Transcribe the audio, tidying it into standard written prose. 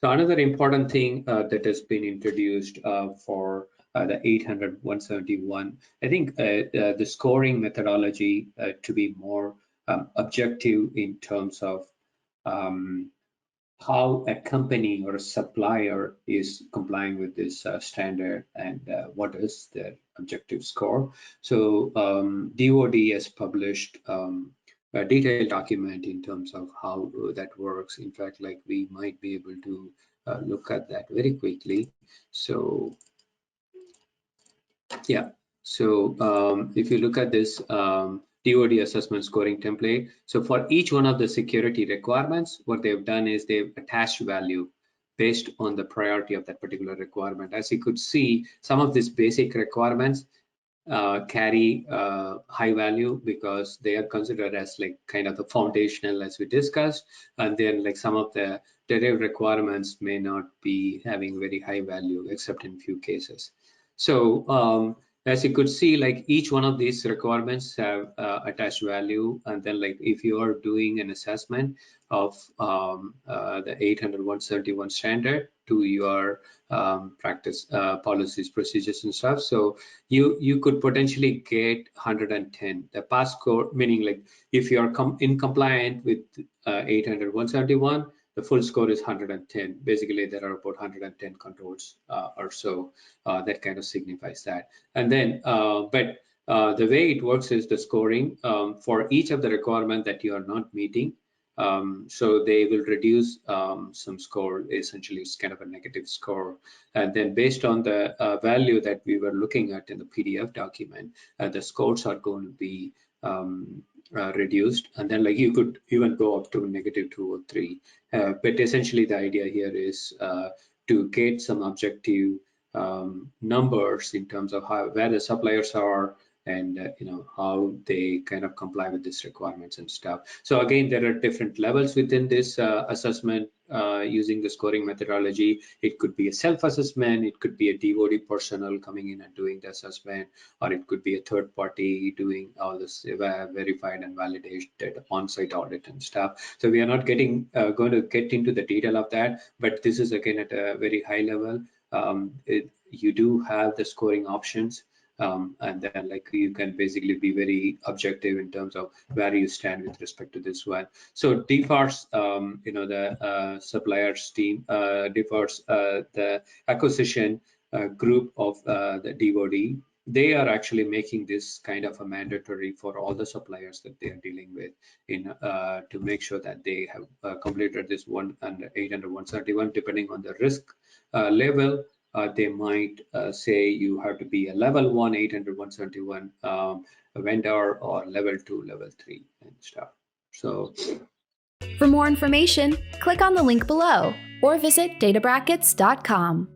So another important thing that has been introduced for the 800-171, I think the scoring methodology to be more objective in terms of how a company or a supplier is complying with this standard and what is their objective score. So DoD has published a detailed document in terms of how that works. In fact, like we might be able to look at that very quickly. So yeah, so if you look at this DoD assessment scoring template, so for each one of the security requirements, what they've done is they've attached value based on the priority of that particular requirement. As you could see, some of these basic requirements carry high value because they are considered as like kind of the foundational, as we discussed, and then like some of the derived requirements may not be having very high value except in few cases. So as you could see, like each one of these requirements have attached value, and then like if you are doing an assessment of the 800-171 standard to your practice policies, procedures, and stuff, so you could potentially get 110. The pass score, meaning like if you are in compliant with 800-171, the full score is 110. Basically, there are about 110 controls or so that kind of signifies that. And then, but the way it works is the scoring for each of the requirement that you are not meeting. So they will reduce some score. Essentially, it's kind of a negative score. And then based on the value that we were looking at in the PDF document, the scores are going to be reduced, and then like you could even go up to -2 or 3. But essentially the idea here is to get some objective numbers in terms of where the suppliers are and how they kind of comply with these requirements and stuff. So again, there are different levels within this assessment using the scoring methodology. It could be a self-assessment, it could be a DoD personnel coming in and doing the assessment, or it could be a third party doing all this verified and validated on-site audit and stuff. So we are not going to get into the detail of that, but this is again at a very high level. You do have the scoring options. And then like you can basically be very objective in terms of where you stand with respect to this one. So DFARS, the suppliers team, DFARS, the acquisition group of the DoD, they are actually making this kind of a mandatory for all the suppliers that they are dealing with in to make sure that they have completed this 800-171, depending on the risk level. They might say you have to be a level 1 800-171 vendor or level 2, level 3 and stuff. So for more information, click on the link below or visit databrackets.com.